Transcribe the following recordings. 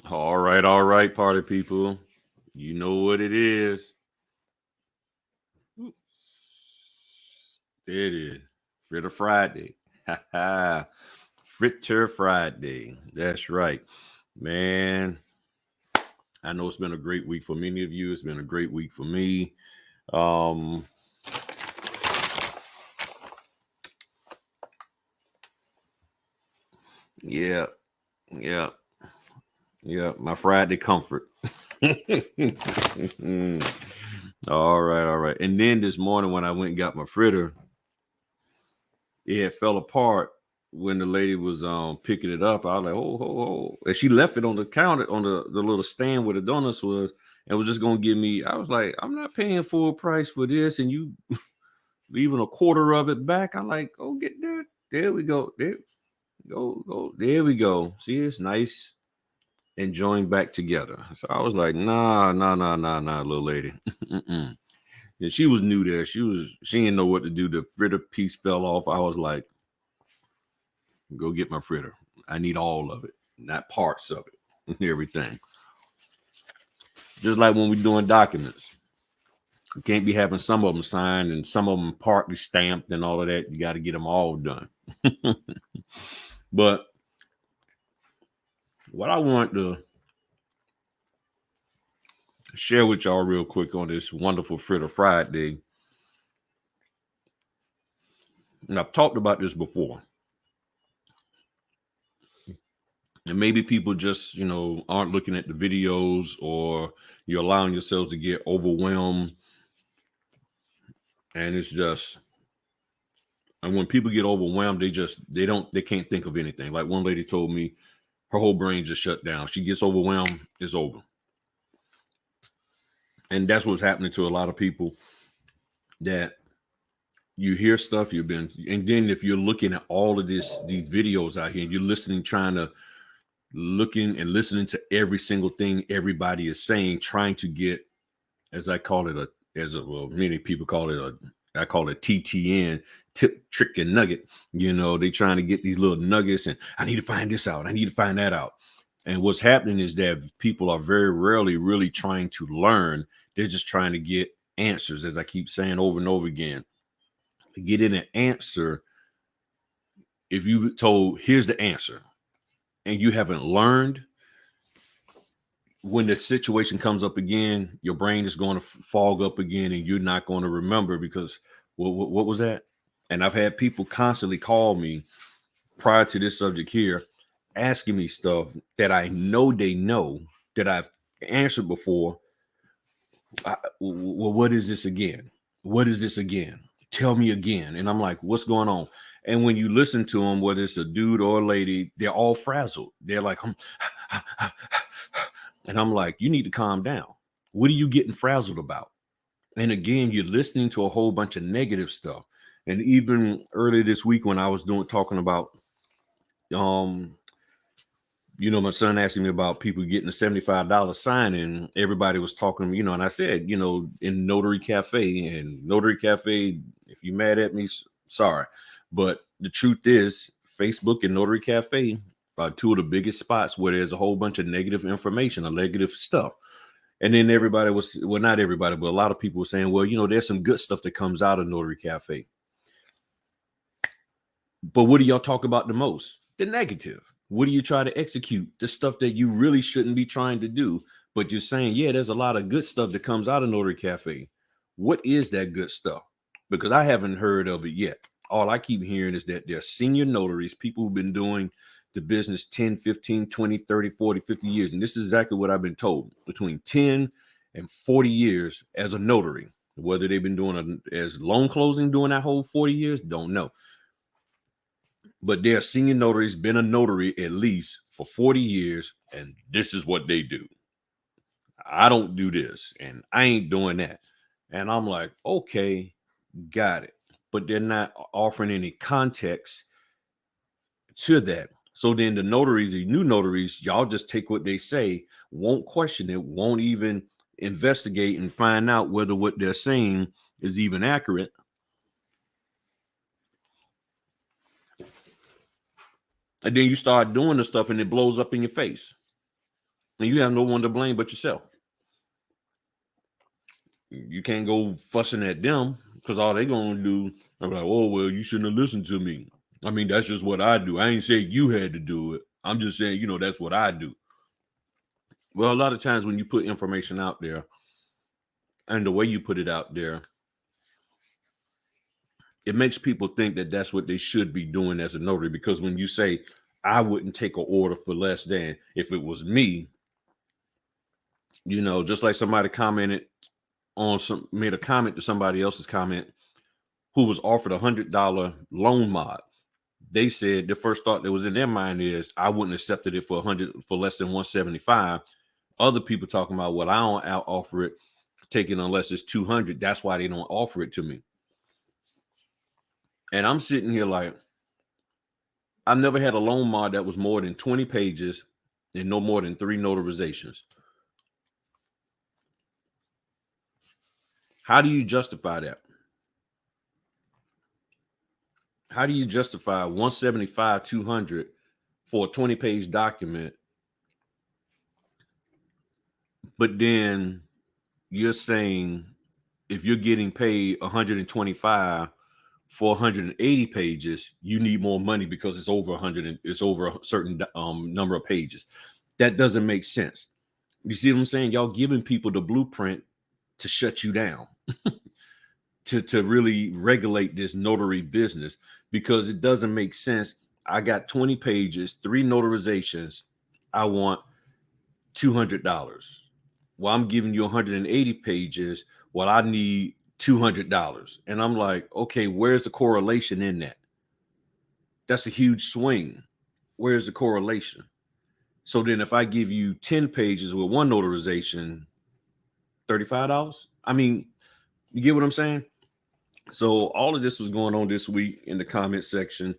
All right, party people. You know what it is. Oop, there it is. Fritter Friday. Fritter Friday. That's right. Man, I know it's been a great week for many of you. It's been a great week for me. Um, yeah, yeah, yeah. My Friday comfort. All right. And then this morning when I went and got my fritter, it fell apart when the lady was picking it up. I was like, oh. And she left it on the counter on the little stand where the donuts was and was just gonna give me. I was like, I'm not paying full price for this, and you leaving a quarter of it back. I'm like, oh, get there. There we go. Go. There we go. See, it's nice and joined back together. So I was like, nah, little lady. Mm-mm. And she was new there. She didn't know what to do. The fritter piece fell off. I was like, go get my fritter. I need all of it, not parts of it, and everything. Just like when we're doing documents, you can't be having some of them signed and some of them partly stamped and all of that. You got to get them all done. But what I want to share with y'all real quick on this wonderful Fritter Friday, and I've talked about this before, and maybe people just aren't looking at the videos, or you're allowing yourselves to get overwhelmed, and it's just. And when people get overwhelmed, they can't think of anything. Like one lady told me, her whole brain just shut down. She gets overwhelmed, it's over. And that's what's happening to a lot of people. That you hear stuff you've been, and then if you're looking at all of these videos out here, and you're listening, trying to looking and listening to every single thing everybody is saying, trying to get, as I call it, well, many people call it I call it TTN, tip, trick, and nugget. They trying to get these little nuggets, and I need to find this out. I need to find that out. And what's happening is that people are very rarely really trying to learn. They're just trying to get answers, as I keep saying over and over again. To get in an answer, if you told, here's the answer, and you haven't learned, when the situation comes up again, your brain is going to fog up again, and you're not going to remember because what was that? And I've had people constantly call me prior to this subject here, asking me stuff that I know they know that I've answered before. Well, what is this again? What is this again? Tell me again. And I'm like, what's going on? And when you listen to them, whether it's a dude or a lady, they're all frazzled. They're like, and I'm like, you need to calm down. What are you getting frazzled about? And again, you're listening to a whole bunch of negative stuff. And even earlier this week, when I was talking about, um, my son asking me about people getting a $75 sign, and everybody was talking, and I said, in Notary Cafe, and Notary Cafe, if you're mad at me, sorry. But the truth is, Facebook and Notary Cafe are two of the biggest spots where there's a whole bunch of negative information, or negative stuff. And then everybody was, well, not everybody, but a lot of people were saying, well, there's some good stuff that comes out of Notary Cafe. But what do y'all talk about the most? The negative. What do you try to execute? The stuff that you really shouldn't be trying to do. But you're saying, yeah, there's a lot of good stuff that comes out of Notary Cafe. What is that good stuff? Because I haven't heard of it yet. All I keep hearing is that they're senior notaries, people who've been doing the business 10, 15, 20, 30, 40, 50 years. And this is exactly what I've been told, between 10 and 40 years as a notary. Whether they've been doing as loan closing doing that whole 40 years, don't know. But they're senior notaries, been a notary at least for 40 years, and this is what they do. I don't do this, and I ain't doing that. And I'm like, okay, got it. But they're not offering any context to that. So then the notaries, the new notaries, y'all just take what they say, won't question it, won't even investigate and find out whether what they're saying is even accurate. And then you start doing the stuff and it blows up in your face. and you have no one to blame but yourself. You can't go fussing at them because all they gonna do, I'm like, oh well, you shouldn't have listened to me. I mean, that's just what I do. I ain't saying you had to do it. I'm just saying, that's what I do. Well, a lot of times when you put information out there and the way you put it out there, it makes people think that that's what they should be doing as a notary. Because when you say, I wouldn't take an order for less than, if it was me, just like somebody commented made a comment to somebody else's comment who was offered $100 loan mod. They said the first thought that was in their mind is, I wouldn't accepted it for less than 175. Other people talking about, well, I don't offer it, take it unless it's 200. That's why they don't offer it to me. And I'm sitting here like, I've never had a loan mod that was more than 20 pages and no more than 3 notarizations. How do you justify that? How do you justify 175, 200 for a 20-page document? But then you're saying if you're getting paid 125 for 180 pages, you need more money because it's over 100. It's over a certain number of pages. That doesn't make sense. You see what I'm saying? Y'all giving people the blueprint to shut you down, to really regulate this notary business, because it doesn't make sense. I got 20 pages, 3 notarizations. I want $200. Well, I'm giving you 180 pages. Well, I need $200. And I'm like, okay, where's the correlation in that? That's a huge swing. Where's the correlation? So then if I give you 10 pages with 1 notarization, $35? I mean, you get what I'm saying? So all of this was going on this week in the comment section.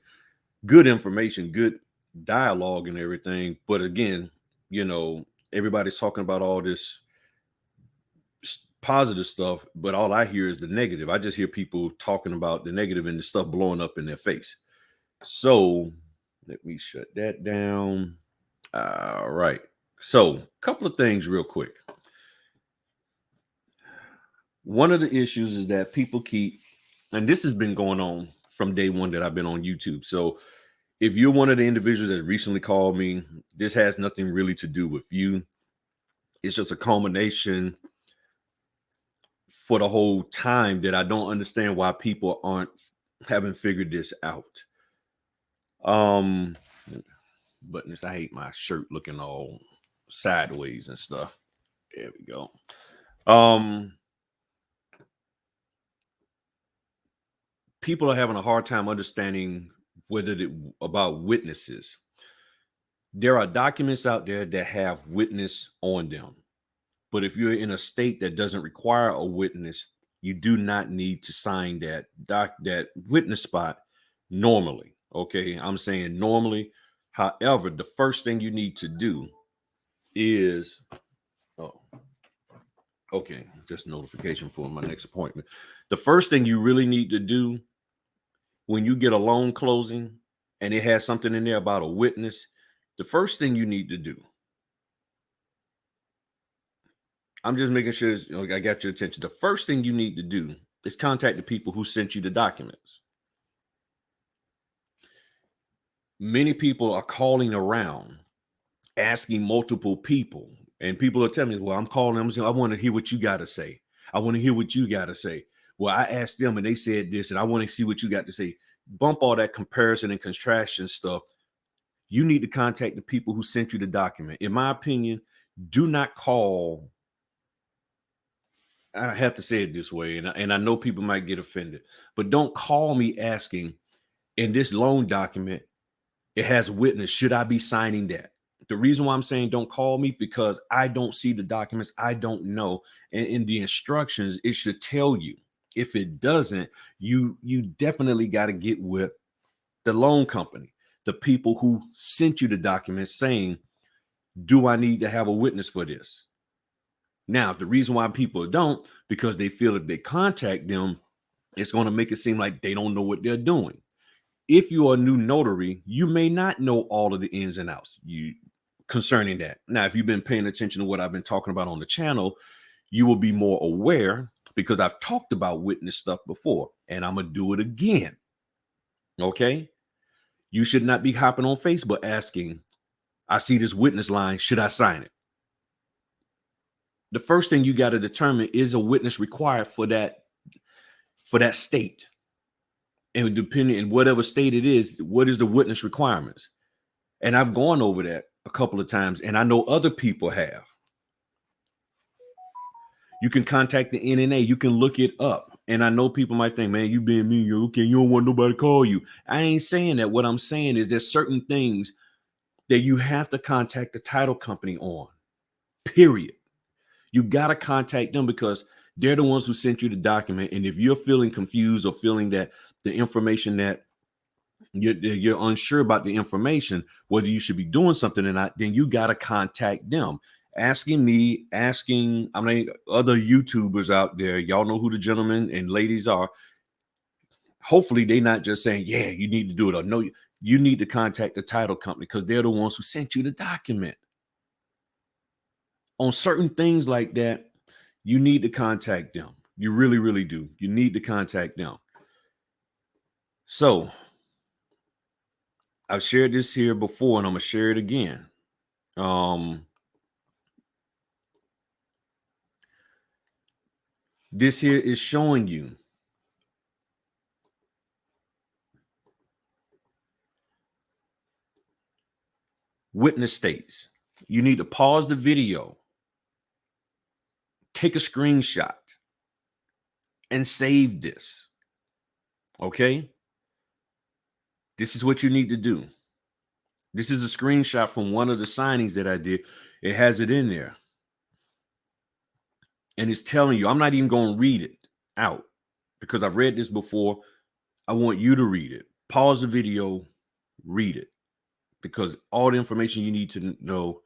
Good information, good dialogue and everything. But again, everybody's talking about all this positive stuff, but all I hear is the negative. I just hear people talking about the negative and the stuff blowing up in their face. So let me shut that down. All right. So a couple of things real quick. One of the issues is that people keep, and this has been going on from day one that I've been on YouTube. So if you're one of the individuals that recently called me, this has nothing really to do with you. It's just a culmination for the whole time that I don't understand why people haven't figured this out. Buttons. I hate my shirt looking all sideways and stuff. There we go. People are having a hard time understanding about witnesses. There are documents out there that have witness on them. But if you're in a state that doesn't require a witness, you do not need to sign that witness spot normally. Okay, I'm saying normally. However, the first thing you need to do is, just notification for my next appointment. The first thing you really need to do when you get a loan closing and it has something in there about a witness, the first thing you need to do, I'm just making sure I got your attention. The first thing you need to do is contact the people who sent you the documents. Many people are calling around, asking multiple people, and people are telling me, well, I'm calling them. I want to hear what you got to say. I want to hear what you got to say. Well, I asked them and they said this, and I want to see what you got to say. Bump all that comparison and contrastion stuff. You need to contact the people who sent you the document. In my opinion, do not call. I have to say it this way, and I know people might get offended, but don't call me asking, in this loan document, it has witness. Should I be signing that? The reason why I'm saying don't call me, because I don't see the documents. I don't know. And in the instructions, it should tell you. If it doesn't, you definitely got to get with the loan company, the people who sent you the documents, saying, do I need to have a witness for this? Now, the reason why people don't, because they feel if they contact them, it's going to make it seem like they don't know what they're doing. If you are a new notary, you may not know all of the ins and outs. concerning that. Now, if you've been paying attention to what I've been talking about on the channel, you will be more aware because I've talked about witness stuff before, and I'm going to do it again. Okay? You should not be hopping on Facebook asking, I see this witness line, should I sign it? The first thing you got to determine, is a witness required for that state? And depending in whatever state it is, what is the witness requirements? And I've gone over that a couple of times, and I know other people have. You can contact the NNA. You can look it up. And I know people might think, man, you being mean. Okay, you don't want nobody to call you. I ain't saying that. What I'm saying is there's certain things that you have to contact the title company on, period. You got to contact them because they're the ones who sent you the document. And if you're feeling confused or feeling that the information that you're unsure about the information, whether you should be doing something or not, then you got to contact them. Asking me, asking, I mean, other YouTubers out there, y'all know who the gentlemen and ladies are. Hopefully they're not just saying, yeah, you need to do it. Or no, you need to contact the title company because they're the ones who sent you the document. On certain things like that, you need to contact them. You really, really do. You need to contact them. So I've shared this here before and I'm going to share it again. This here is showing you witness states. You need to pause the video, take a screenshot, and save this. Okay? This is what you need to do. This is a screenshot from one of the signings that I did. It has it in there. And it's telling you, I'm not even going to read it out because I've read this before. I want you to read it. Pause the video, read it, because all the information you need to know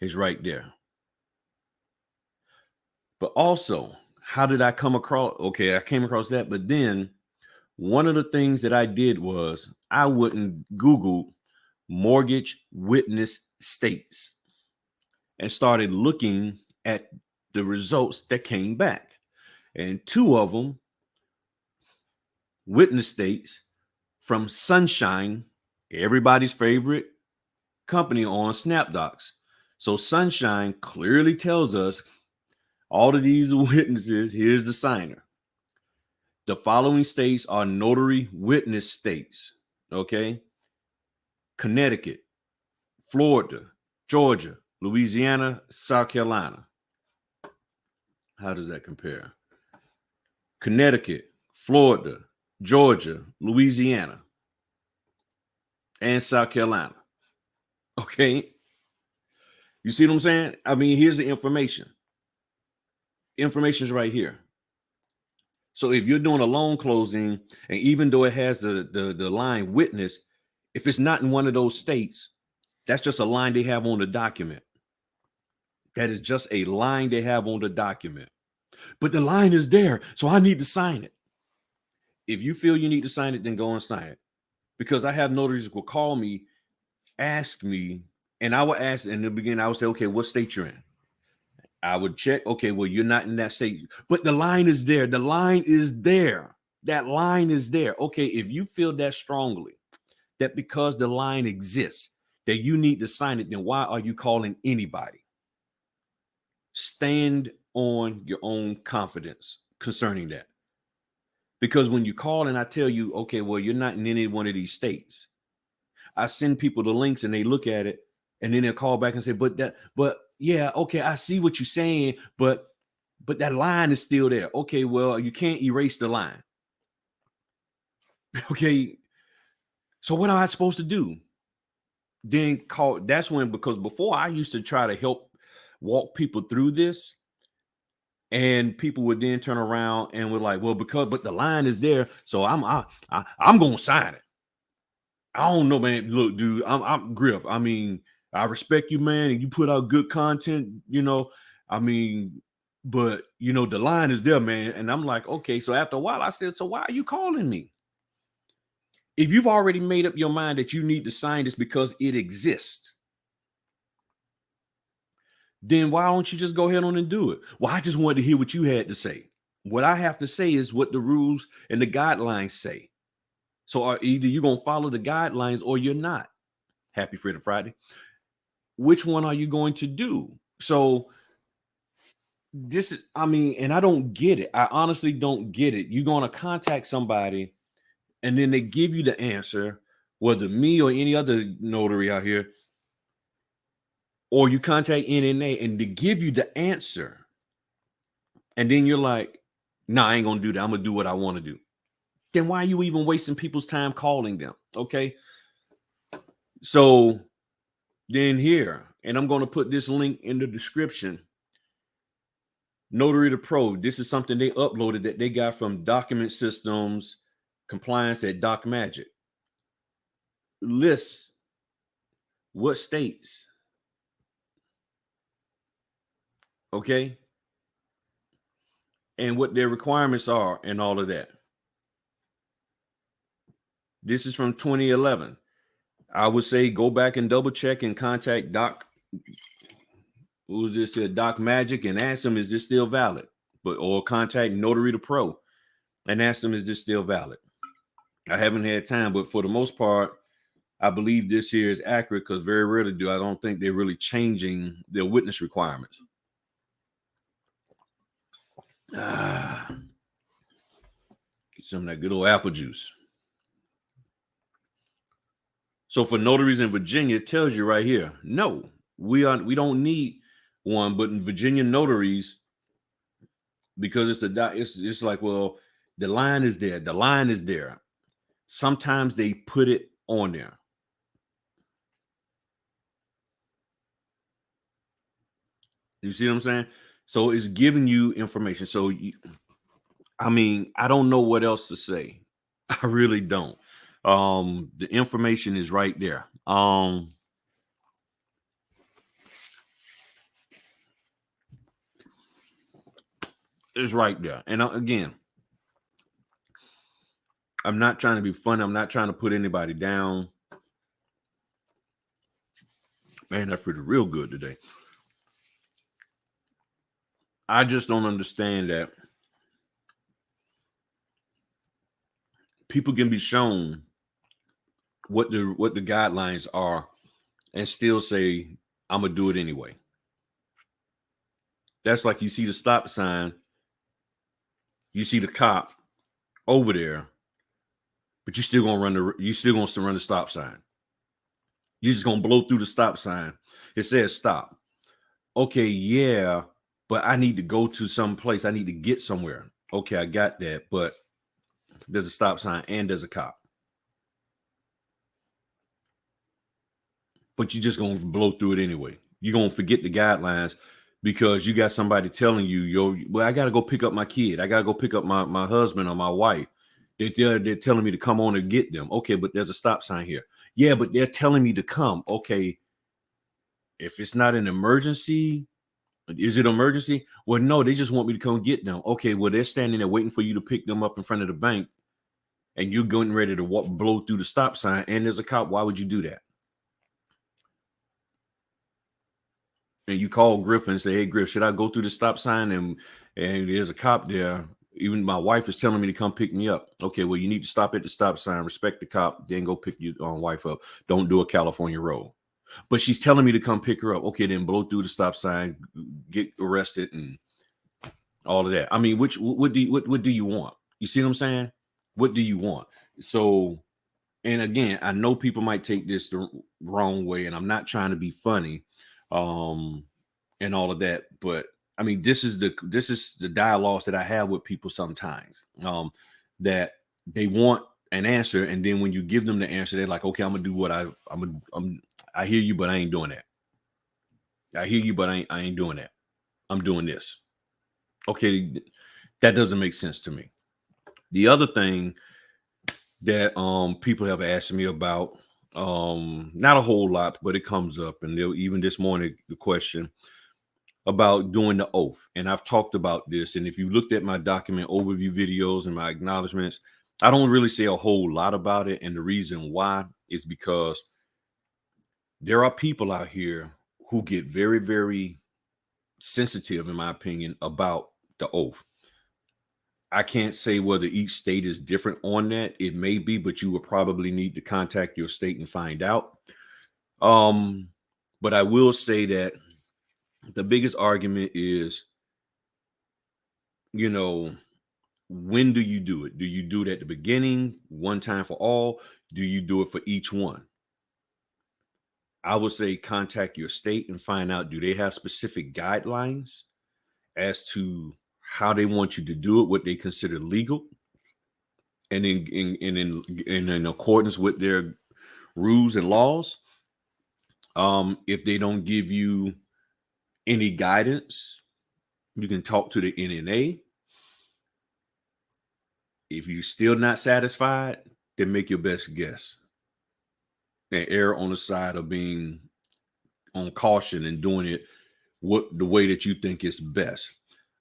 is right there. But also, how did I come across? Okay, I came across that. But then one of the things that I did was I wouldn't Google mortgage witness states and started looking at the results that came back. And two of them, witness states from Sunshine, everybody's favorite company on SnapDocs. So Sunshine clearly tells us all of these witnesses, here's the signer. The following states are notary witness states, okay? Connecticut, Florida, Georgia, Louisiana, South Carolina. How does that compare? Connecticut, Florida, Georgia, Louisiana, and South Carolina. Okay? You see what I'm saying? I mean, here's the information. Information is right here. So if you're doing a loan closing, and even though it has the line witness, if it's not in one of those states, that's just a line they have on the document. That is just a line they have on the document. But the line is there, so I need to sign it. If you feel you need to sign it, then go and sign it. Because I have notaries who will call me, ask me, and I will ask in the beginning, I would say, okay, what state you're in? I would check, okay, well, you're not in that state. But the line is there. The line is there. That line is there. Okay, if you feel that strongly, that because the line exists, that you need to sign it, then why are you calling anybody? Stand on your own confidence concerning that. Because when you call and I tell you, okay, well, you're not in any one of these states, I send people the links and they look at it and then they'll call back and say, but yeah, okay, I see what you're saying, but that line is still there. Okay, well, you can't erase the line. Okay, so what am I supposed to do? Then call. That's when, because before I used to try to help walk people through this, and people would then turn around and were like, well, but the line is there, so I'm gonna sign it. I don't know, man. Look, dude, I'm Griff. I mean, I respect you, man, and you put out good content, you know. I mean, but you know, the line is there, man. And I'm like, okay. So after a while, I said, so why are you calling me? If you've already made up your mind that you need to sign this because it exists, then why don't you just go ahead on and do it? Well, I just wanted to hear what you had to say. What I have to say is what the rules and the guidelines say. So either you're going to follow the guidelines or you're not. Happy Fritter Friday. Which one are you going to do? So this is, I mean, and I don't get it. I honestly don't get it. You're going to contact somebody and then they give you the answer, whether me or any other notary out here, or you contact NNA and they give you the answer. And then you're like, nah, I ain't going to do that. I'm going to do what I want to do. Then why are you even wasting people's time calling them? Okay. So then here, and I'm going to put this link in the description. Notary to Pro. This is something they uploaded that they got from Document Systems Compliance at Doc Magic. Lists what states, okay, and what their requirements are and all of that. This is from 2011. I would say go back and double check and contact Doc. Who's this? Doc Magic, and ask them, is this still valid? Or contact Notary to Pro and ask them, is this still valid? I haven't had time, but for the most part, I believe this here is accurate because very rarely do I don't think they're really changing their witness requirements. Get some of that good old apple juice. So for notaries in Virginia, it tells you right here, no, we don't need one, but in Virginia notaries, because it's like, well, the line is there. The line is there. Sometimes they put it on there. You see what I'm saying? So it's giving you information. So I mean, I don't know what else to say. I really don't. The information is right there. It's right there. And again, I'm not trying to be funny. I'm not trying to put anybody down. Man, that Fritter real good today. I just don't understand that people can be shown what the guidelines are and still say, I'm gonna do it anyway. That's like you see the stop sign, you see the cop over there, but you still gonna run the stop sign. You're just gonna blow through the stop sign. It says stop. Okay, yeah, but I need to go to some place. I need to get somewhere. Okay, I got that, but there's a stop sign and there's a cop. But you're just gonna blow through it anyway. You're gonna forget the guidelines because you got somebody telling you, well, I gotta go pick up my kid. I gotta go pick up my husband or my wife. They're telling me to come on and get them. Okay, but there's a stop sign here. Yeah, but they're telling me to come. Okay, if it's not an emergency, is it emergency? Well, no, they just want me to come get them. Okay, well, they're standing there waiting for you to pick them up in front of the bank, and you're getting ready to blow through the stop sign, and there's a cop. Why would you do that? And you call Griff and say, hey, Griff, should I go through the stop sign? And there's a cop there. Even my wife is telling me to come pick me up. Okay, well, you need to stop at the stop sign, respect the cop, then go pick your wife up. Don't do a California roll. But she's telling me to come pick her up. Okay, then blow through the stop sign, get arrested, and all of that. I mean, what do you want? You see what I'm saying? What do you want? So, and again, I know people might take this the wrong way, and I'm not trying to be funny, and all of that, but I mean, this is the dialogues that I have with people sometimes, that they want an answer, and then when you give them the answer, they're like, okay, I'm gonna do what I hear you, but I ain't doing that. I hear you, but I ain't doing that. I'm doing this. Okay, that doesn't make sense to me. The other thing that people have asked me about, not a whole lot, but it comes up, and even this morning, the question about doing the oath. And I've talked about this. And if you looked at my document overview videos and my acknowledgments, I don't really say a whole lot about it. And the reason why is because there are people out here who get very, very sensitive, in my opinion, about the oath. I can't say whether each state is different on that. It may be, but you will probably need to contact your state and find out. Um, but I will say that the biggest argument is, you know, when do you do it? Do you do it at the beginning, one time for all? Do you do it for each one? I would say contact your state and find out, do they have specific guidelines as to how they want you to do it, what they consider legal, and in accordance with their rules and laws. If they don't give you any guidance, you can talk to the NNA. If you're still not satisfied, then make your best guess and err on the side of being on caution and doing it the way that you think is best.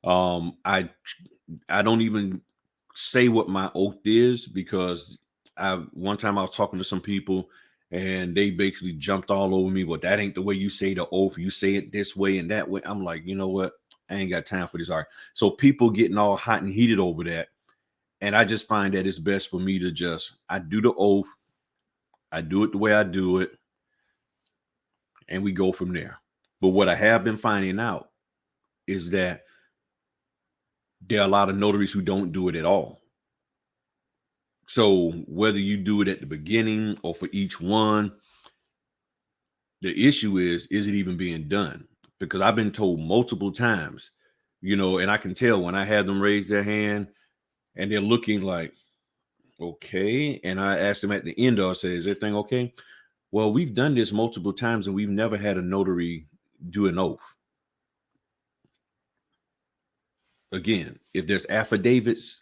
I don't even say what my oath is, because one time I was talking to some people and they basically jumped all over me. Well, that ain't the way you say the oath. You say it this way and that way. I'm like, you know what? I ain't got time for this art. So people getting all hot and heated over that. And I just find that it's best for me to I do the oath. I do it the way I do it. And we go from there. But what I have been finding out is that there are a lot of notaries who don't do it at all. So whether you do it at the beginning or for each one, the issue is it even being done? Because I've been told multiple times, and I can tell when I have them raise their hand and they're looking like, okay. And I asked them at the end, I say, is everything okay? Well, we've done this multiple times and we've never had a notary do an oath. Again, if there's affidavits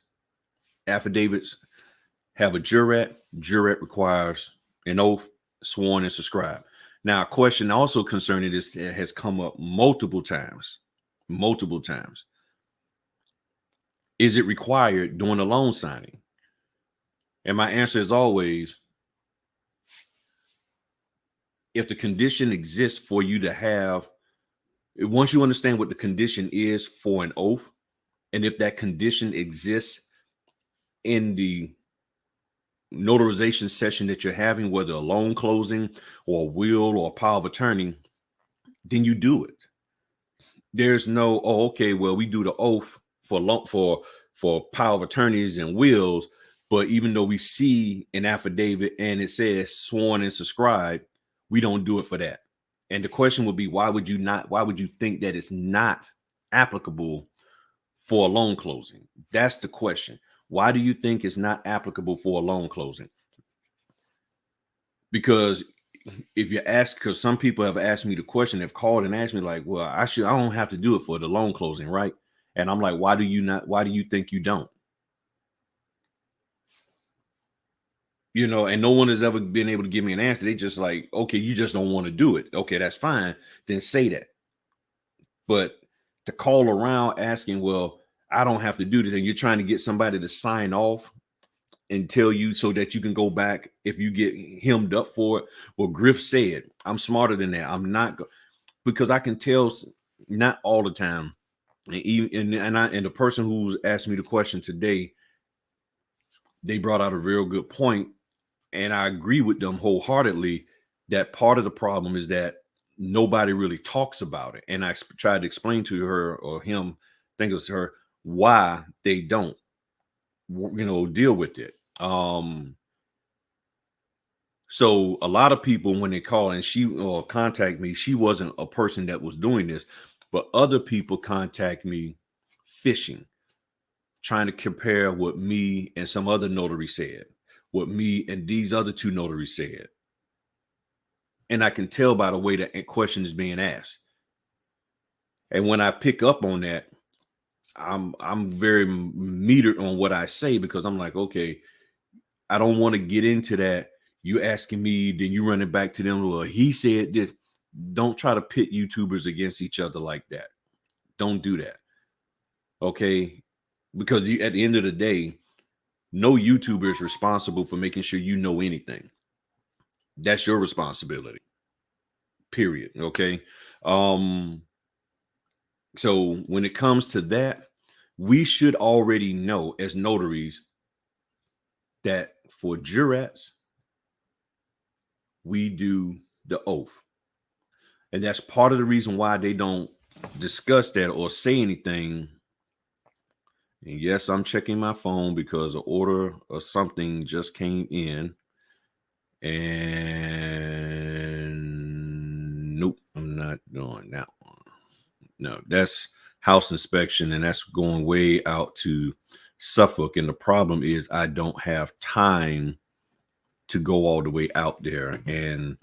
have a jurat. Jurat requires an oath, sworn and subscribed. Now, a question also concerning this has come up multiple times. Is it required during a loan signing? And my answer is always, if the condition exists for you to have, once you understand what the condition is for an oath, and if that condition exists in the notarization session that you're having, whether a loan closing or a will or a power of attorney, then you do it. There's no, oh, okay, well, we do the oath for power of attorneys and wills, but even though we see an affidavit and it says sworn and subscribed, we don't do it for that. And the question would be, why would you think that it's not applicable for a loan closing? That's the question. Why do you think it's not applicable for a loan closing? Because if you ask, because some people have asked me the question, have called and asked me like, well, I don't have to do it for the loan closing, right? And I'm like, why do you think you don't? And no one has ever been able to give me an answer. They just like, okay, you just don't want to do it. Okay, that's fine. Then say that. But to call around asking, well, I don't have to do this, and you're trying to get somebody to sign off and tell you so that you can go back if you get hemmed up for it. Well, Griff said, I'm smarter than that. I'm not, because I can tell, not all the time. And even and the person who's asked me the question today, they brought out a real good point, and I agree with them wholeheartedly that part of the problem is that nobody really talks about it. And I tried to explain to her or him, I think it was her, why they don't, deal with it. So a lot of people, when they call and or contact me, she wasn't a person that was doing this, but other people contact me fishing, trying to compare what me and some other notary said, what me and these other two notaries said. And I can tell by the way that question is being asked. And when I pick up on that, I'm very metered on what I say, because I'm like, okay, I don't want to get into that. You asking me, then you running back to them. Well, he said this. Don't try to pit YouTubers against each other like that. Don't do that. Okay. Because at the end of the day, no YouTuber is responsible for making sure you know anything. That's your responsibility. Period. Okay. So when it comes to that, we should already know as notaries that for jurats, we do the oath. And that's part of the reason why they don't discuss that or say anything. And yes, I'm checking my phone because an order or something just came in. And nope, I'm not doing that one. No, that's house inspection, and that's going way out to Suffolk. And the problem is I don't have time to go all the way out there. And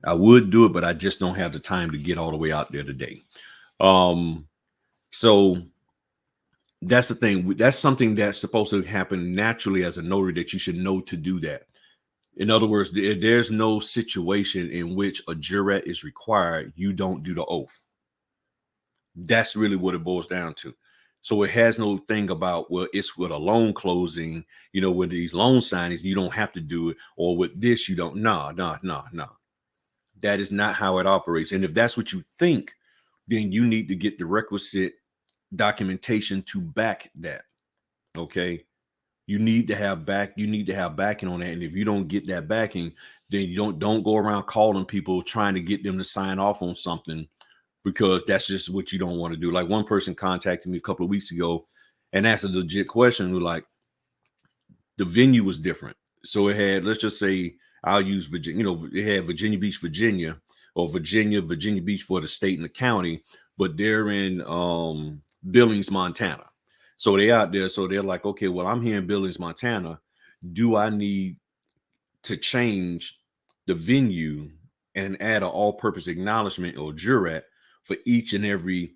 I would do it, but I just don't have the time to get all the way out there today. So that's the thing. That's something that's supposed to happen naturally as a notary, that you should know to do that. In other words, there's no situation in which a jurat is required you don't do the oath. That's really what it boils down to. So it has no thing about, well, it's with a loan closing, with these loan signings, you don't have to do it, or with this, you don't. No. That is not how it operates. And if that's what you think, then you need to get the requisite documentation to back that. Okay. You need to have backing on that. And if you don't get that backing, then you don't go around calling people trying to get them to sign off on something, because that's just what you don't want to do. Like, one person contacted me a couple of weeks ago and asked a legit question. Like, the venue was different. So it had, let's just say, I'll use Virginia, it had Virginia Beach, Virginia, or Virginia Beach for the state and the county, but they're in Billings, Montana. So they out there. So they're like, okay, well, I'm here in Billings, Montana. Do I need to change the venue and add an all-purpose acknowledgement or jurat for each and every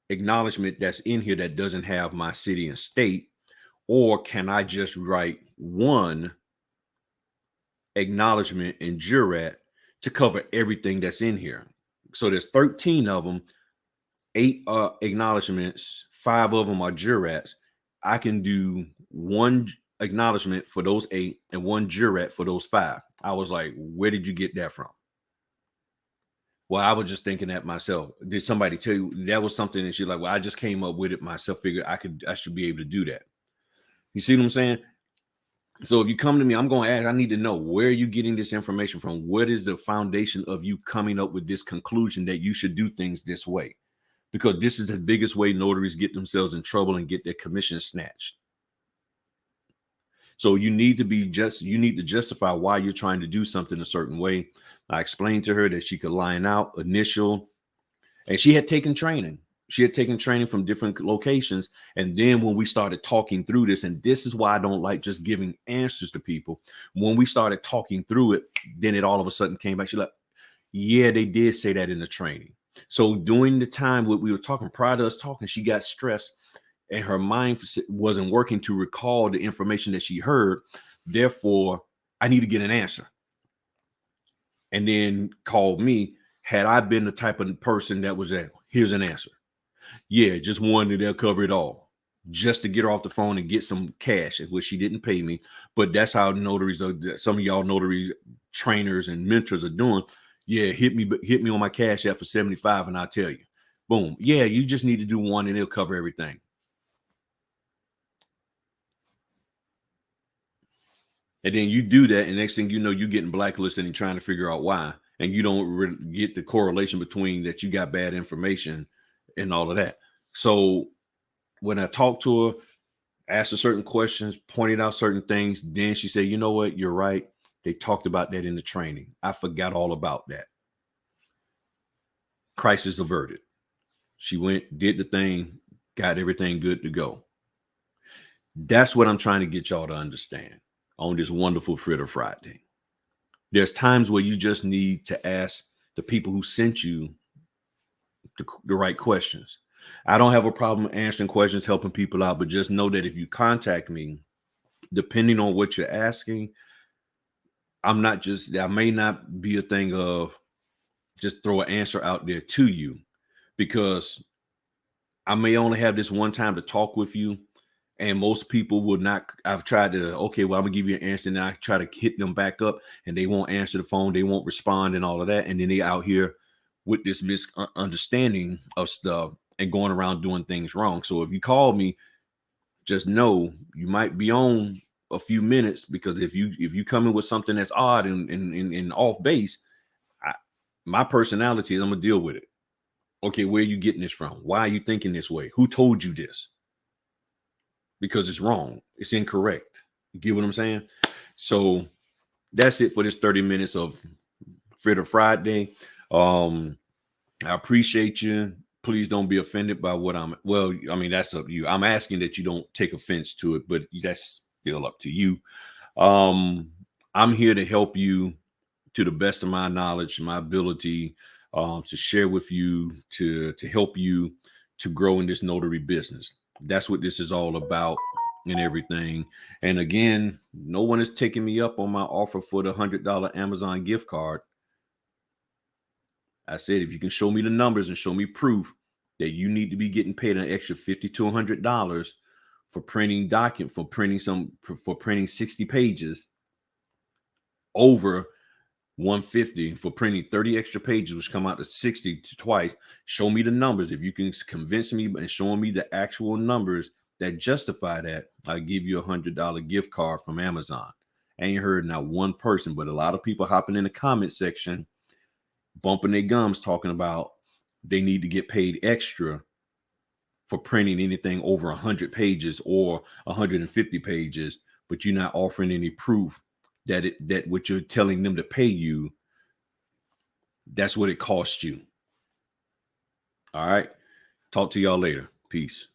acknowledgement that's in here that doesn't have my city and state? Or can I just write one acknowledgement and jurat to cover everything that's in here? So there's 13 of them, 8 acknowledgements, 5 of them are jurats. I can do one acknowledgement for those 8 and one jurat for those 5. I was like, where did you get that from? Well, I was just thinking that myself. Did somebody tell you that was something that you're like, well, I just came up with it myself, figured I should be able to do that. You see what I'm saying? So if you come to me, I'm going to ask, I need to know, where are you getting this information from? What is the foundation of you coming up with this conclusion that you should do things this way? Because this is the biggest way notaries get themselves in trouble and get their commission snatched. So you need to justify why you're trying to do something a certain way. I explained to her that she could line out initial, and she had taken training. She had taken training from different locations. And then when we started talking through this, and this is why I don't like just giving answers to people. When we started talking through it, then it all of a sudden came back. She's like, yeah, they did say that in the training. So during the time we were talking, prior to us talking, she got stressed and her mind wasn't working to recall the information that she heard. Therefore, I need to get an answer. And then called me. Had I been the type of person that was at, here's an answer. Yeah, just one that they'll cover it all, just to get her off the phone and get some cash, which she didn't pay me. But that's how notaries are. Some of y'all notary trainers and mentors are doing. Yeah, hit me on my cash app for 75 and I'll tell you. Boom. Yeah, you just need to do one and it'll cover everything. And then you do that, and next thing you know, you're getting blacklisted and trying to figure out why. And you don't really get the correlation between that you got bad information and all of that. So when I talked to her, asked her certain questions, pointed out certain things, then she said, you know what, you're right. They talked about that in the training. I forgot all about that. Crisis averted. She went, did the thing, got everything good to go. That's what I'm trying to get y'all to understand on this wonderful Fritter Friday. There's times where you just need to ask the people who sent you the right questions. I don't have a problem answering questions, helping people out, but just know that if you contact me, depending on what you're asking, I may not be a thing of just throw an answer out there to you, because I may only have this one time to talk with you. And most people would not. I've tried to, okay, well, I'm gonna give you an answer, and I try to hit them back up and they won't answer the phone, they won't respond and all of that. And then they out here with this misunderstanding of stuff and going around doing things wrong. So if you call me, just know you might be on a few minutes, because if you come in with something that's odd and off base, my personality is I'm gonna deal with it. Okay, where are you getting this from? Why are you thinking this way? Who told you this? Because it's wrong. It's incorrect. You get what I'm saying? So that's it for this 30 minutes of Fritter Friday. I appreciate you. Please don't be offended by what that's up to you. I'm asking that you don't take offense to it, but that's still up to you. I'm here to help you to the best of my knowledge, my ability, to share with you, to help you to grow in this notary business. That's what this is all about and everything. And again, no one is taking me up on my offer for the $100 Amazon gift card. I said, if you can show me the numbers and show me proof that you need to be getting paid an extra $50 to $100 for printing for printing 60 pages over 150 for printing 30 extra pages, which come out to 60 twice. Show me the numbers. If you can convince me and show me the actual numbers that justify that, I'll give you $100 gift card from Amazon. I ain't heard not one person, but a lot of people hopping in the comment section, bumping their gums, talking about they need to get paid extra for printing anything over 100 pages or 150 pages, but you're not offering any proof that what you're telling them to pay you, that's what it costs you. All right. Talk to y'all later. Peace.